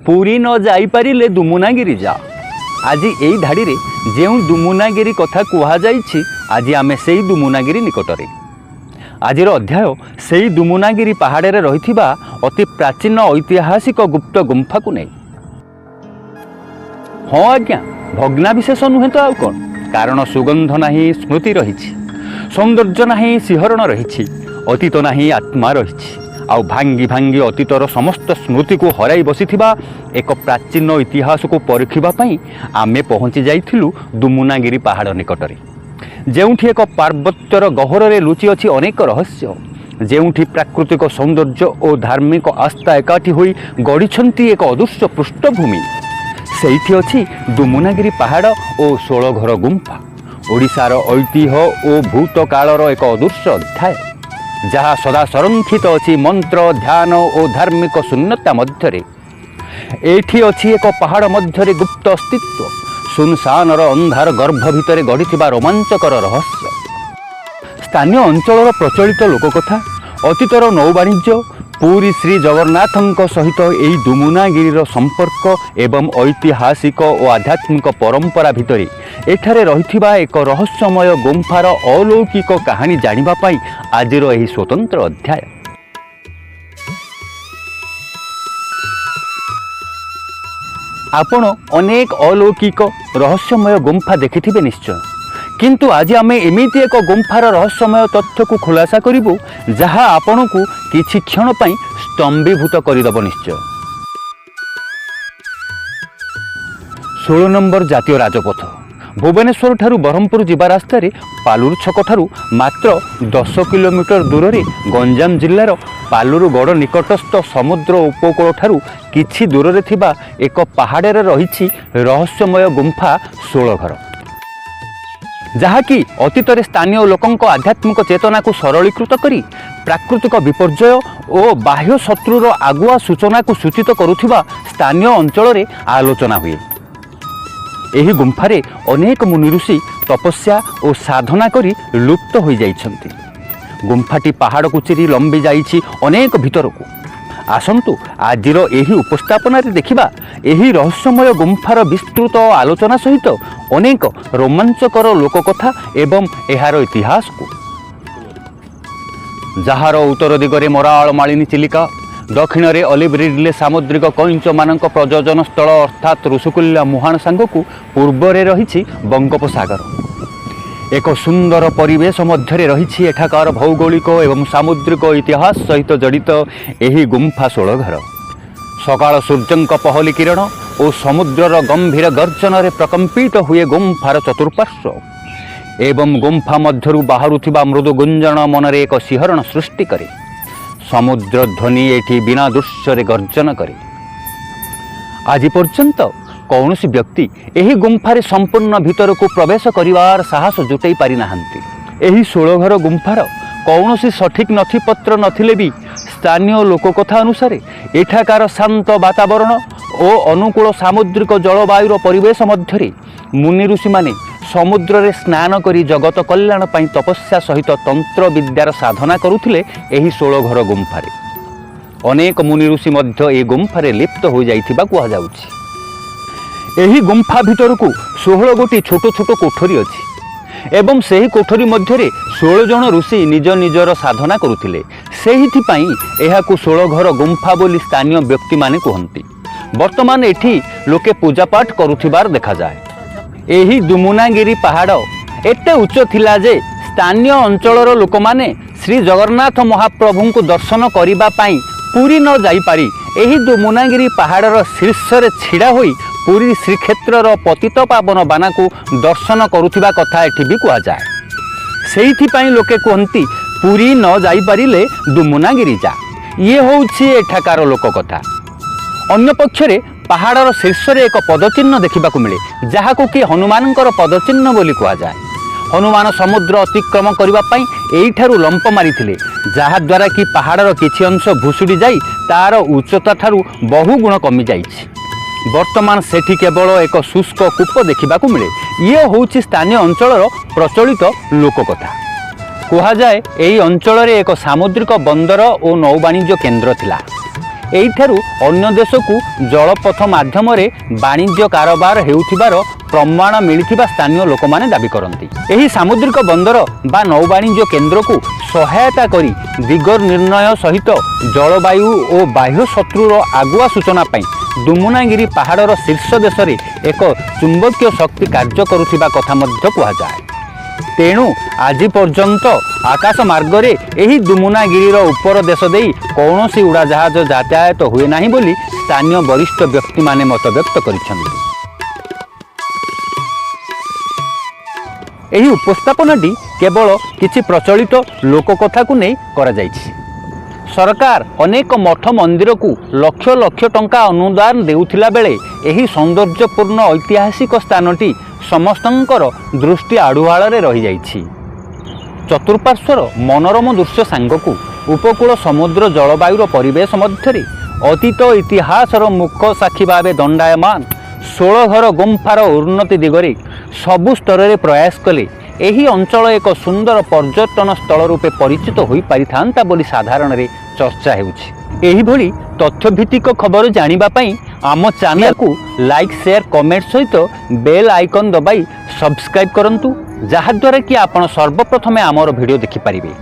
पुरी न जाइपारिले दुमुनागिरी जा। आज यही धाड़ी रे जो दुमुनागिरी कथा कहुई आज आमे से दुमुनागिरी निकटरे। आजिर अध्याय से दुमुनागिरी पहाड़ रे रहिथिबा अति प्राचीन ऐतिहासिक गुप्त गुंफा को नहीं। हाँ आज्ञा, भग्नाविशेष नुहे तो आउ कौन, कारण सुगंध नहीं स्मृति रही, सौंदर्य नहीं सिंहरण रही, अतीत नहीं आत्मा रही। आउ भांगी भांगी अतीतर समस्त स्मृति को हराई बसीथिबा एक प्राचीन इतिहास को परखिबा पई आमे पहुँची जाइथिलु दुमुनागिरी पहाड़ निकटरे, जेउठी एक पार्वत्यर गहरे लुचि अछि अनेक रहस्य, जेउठी प्राकृतिक सौंदर्य और धार्मिक आस्था एकाठी होई गढ़िछंती एक अदृश्य पृष्ठभूमि। सेठी अछि दुमुनागिरी पहाड़ और 16 घर गुंफा, ओडिशार ऐतिह्य और भूत कालर एक अदृश्य अध्याय, जहाँ सदा संरक्षित अच्छी मंत्र ध्यान और धार्मिक शून्यता मध्य। एठी अच्छी एक पहाड़ मध्य गुप्त अस्तित्व, सुनसानर अंधार गर्भ भितर गढ़ी रोमांचकर रहस्य, स्थानीय अंचल प्रचलित लोककथा, अतीतर नौ वाणिज्य, पुरी श्री जगन्नाथ सहित यही दुमुनागिरी संपर्क एवं ऐतिहासिक और आध्यात्मिक परंपरा भितर एठारे रहिथिबा एक रहस्यमय गुंफार अलौकिक कहानी जानिबा पाई आजिर एही स्वतंत्र अध्याय। आपण अनेक अलौकिक रहस्यमय गुंफा देखिथिबे निश्चय, किंतु आज आमे एमिति एक गुंफार रहस्यमय तथ्य को खुलासा करिबु जहा आपण को किछि क्षण पई स्तंभीभूत करिदब निश्चय। 16 नंबर जातीय राजपथ भुवनेश्वर ठारू ब्रह्मपुर जीवा रास्ता पालुर छक ठारू मात्र 10 किलोमीटर दूर रे गंजाम जिल्लार पालुरगढ़ निकटस्थ समुद्र उपकूल ठारू किछि दूर रे थिबा एक पहाड़ रे रहिछि रहस्यमय गुंफा 16 घर, जहाँकि अतीत स्थानीय लोकों आध्यात्मिक चेतना को सरलीकृत करी प्राकृतिक विपर्यय और बाह्य शत्रुर आगुआ सूचना को सूचित करुथिबा स्थानीय अंचल रे आलोचना हुए। एही गुंफारे अनेक मुनि ऋषि तपस्या और साधना करी लुप्त हो जाइछन्ति। गुंफाटी पहाड़ को चिरी लंबी जाइछि अनेक भितर को। आसंतु आजिर एही उपस्थापन देखिबा एही रहस्यमय गुंफार विस्तृत आलोचना सहित अनेक रोमांचकर लोककथा एवं एहार इतिहास को। जार उत्तर दिगरे मराल मालिनी चिलिका, दक्षिण रे ऑलिव रिडले सामुद्रिक कईंच मानक प्रजनन स्थल अर्थात ऋषिकुल्या मुहाण सांगकु पूर्व रे रहिछि बंगोपसागर। एक सुंदर परिवेश मध्य रही एठाकार भौगोलिक एवं सामुद्रिक इतिहास सहित जड़ित एही गुंफा 16 घर। सकाळ सूर्यंक पहली किरण और समुद्रर गंभीर गर्जन रे प्रकंपित हुए गुंफार चतुर्पार्श्व एवं गुंफा मध्यरु बाहरुथिबा मृदु गुंजन मनरे एक सिंहरण सृष्टि करे। समुद्र ध्वनि एठी बिना दृश्य रे गर्जन करे। आज पर्यंत कौन सी व्यक्ति एही गुंफारे संपूर्ण भीतर को प्रवेश करिवार साहस जुटाई पारि नाहंती। एही 16 घर गुंफार कौन सी सठिक नथिपत्र नथिले भी स्थानीय लोककथा अनुसार एठाकार शांत वातावरण और अनुकूल सामुद्रिक जलवायुर परिवेश मध्य मुनि ऋषि माने समुद्र रे स्नान करी जगत कल्याण पाई तपस्या सहित तंत्र विद्यार साधना करुथिले एही 16 घर गुंफारे। अनेक मुनि ऋषि मध्य ए गुंफारे लिप्त हो जाइथिबा कुहा जाउछि। एही गुंफा भितर को 16 गोटी छोट छोट कोठरी अछि एवं सेही कोठरी मध्य 16 जन ऋषि निज निजर साधना करुथिले। सेहिथिपाई एहाकु 16 घर गुंफा बोली स्थानीय व्यक्ति माने कहंती। वर्तमान एठी लोके पूजापाठ करुथिबार देखा जाए। एही दुमुनागिरी पहाड़ एते उच्च थिला जे स्थानीय अंचलर लोक माने श्री जगन्नाथ महाप्रभु को दर्शन करिबा पाई पुरी न जाई पारी एही दुमुनागिरी पहाड़र शीर्ष रे छिड़ा होई पुरी श्रीक्षेत्रर पतित पावन बाना को दर्शन करुथिबा कथा एठी भी कहा जाए। सेहिथिपाई लोके कहंती पुरी न जाई पारिले दुमुनागिरी जा। ये होउछि एठाकार लोककथा। अन्य पक्षरे पहाड़र शीर्ष रे एक पदचिन्ह देखा मिले, जहाको कि हनुमानकर पदचिन्ह बोली कहा जाए। हनुमान समुद्र अतिक्रम करने एठारू लंप मारिथिले, जहा द्वारा कि पहाड़र किछि अंश भुसुड़ी जाई तार उच्चता ठारू बहु गुण कमी जाइछि। वर्तमान सेठी केवल एक शुष्क कूप देखा मिले। ये होउछि स्थानीय अंचलर प्रचलित लोककथा। कहा जाए यही अंचल एक सामुद्रिक बंदर और नौवाणिज्य केन्द्र थिला। ଏଇଠାରୁ ଅନ୍ୟ ଦେଶକୁ ଜଳପଥ ମାଧ୍ୟମରେ ବାଣିଜ୍ୟ କାରବାର ହେଉଥିବାର ପ୍ରମାଣ ମିଳିଥିବା ସ୍ଥାନୀୟ ଲୋକମାନେ ଦାବି କରନ୍ତି। ଏହି ସାମୁଦ୍ରିକ ବନ୍ଦର ବା ନୌବାଣିଜ୍ୟ କେନ୍ଦ୍ରକୁ ସହାୟତା କରି ଦିଗ ନିର୍ଣ୍ଣୟ ସହିତ ଜଳବାୟୁ ଓ ବାହ୍ୟ ଶତ୍ରୁର ଆଗୁଆ ସୂଚନା ପାଇଁ ଦୁମୁନାଗିରି ପାହାଡ଼ର ଶୀର୍ଷ ଦେଶରେ ଏକ ଚୁମ୍ବକୀୟ ଶକ୍ତି କାର୍ଯ୍ୟ କରୁଥିବା କଥା ମଧ୍ୟ କୁହାଯାଏ। ତେଣୁ ଆଜି ପର୍ଯ୍ୟନ୍ତ ଆକାଶ ମାର୍ଗରେ ଏହି ଦୁମୁନାଗିରିର ଉପର ଦେଶ ଦେଇ କୌଣସି ଉଡ଼ାଜାହାଜ ଯାତାୟାତ ହୁଏ ନାହିଁ ବୋଲି ସ୍ଥାନୀୟ ବରିଷ୍ଠ ବ୍ୟକ୍ତିମାନେ ମତବ୍ୟକ୍ତ କରିଛନ୍ତି। ଏହି ଉପସ୍ଥାପନାଟି କେବଳ କିଛି ପ୍ରଚଳିତ ଲୋକକଥାକୁ ନେଇ କରାଯାଇଛି। ସରକାର ଅନେକ ମଠ ମନ୍ଦିରକୁ ଲକ୍ଷ ଲକ୍ଷ ଟଙ୍କା ଅନୁଦାନ ଦେଉଥିଲା ବେଳେ ଏହି ସୌନ୍ଦର୍ଯ୍ୟପୂର୍ଣ୍ଣ ଐତିହାସିକ ସ୍ଥାନଟି ସମସ୍ତଙ୍କର ଦୃଷ୍ଟି ଆଢ଼ୁଆଳରେ ରହିଯାଇଛି। ଚତୁଃପାର୍ଶ୍ୱର ମନୋରମ ଦୃଶ୍ୟ ସାଙ୍ଗକୁ ଉପକୂଳ ସମୁଦ୍ର ଜଳବାୟୁର ପରିବେଶ ମଧ୍ୟରେ ଅତୀତ ଇତିହାସର ମୁଖ୍ୟ ସାକ୍ଷୀ ଭାବେ ଦଣ୍ଡାୟମାନ 16 ଘର ଗୁମ୍ଫାର ଉନ୍ନତି ଦିଗରେ ସବୁ ସ୍ତରରେ ପ୍ରୟାସ କଲେ ଏହି ଅଞ୍ଚଳ ଏକ ସୁନ୍ଦର ପର୍ଯ୍ୟଟନ ସ୍ଥଳ ରୂପେ ପରିଚିତ ହୋଇପାରିଥାନ୍ତା ବୋଲି ସାଧାରଣରେ ଚର୍ଚ୍ଚା ହେଉଛି। ଏହିଭଳି ତଥ୍ୟଭିତ୍ତିକ ଖବର ଜାଣିବା ପାଇଁ ଆମ ଚ୍ୟାନେଲକୁ ଲାଇକ୍ ସେୟାର କମେଣ୍ଟ ସହିତ ବେଲ୍ ଆଇକନ୍ ଦବାଇ ସବସ୍କ୍ରାଇବ୍ କରନ୍ତୁ, ଯାହାଦ୍ୱାରା କି ଆପଣ ସର୍ବପ୍ରଥମେ ଆମର ଭିଡ଼ିଓ ଦେଖିପାରିବେ।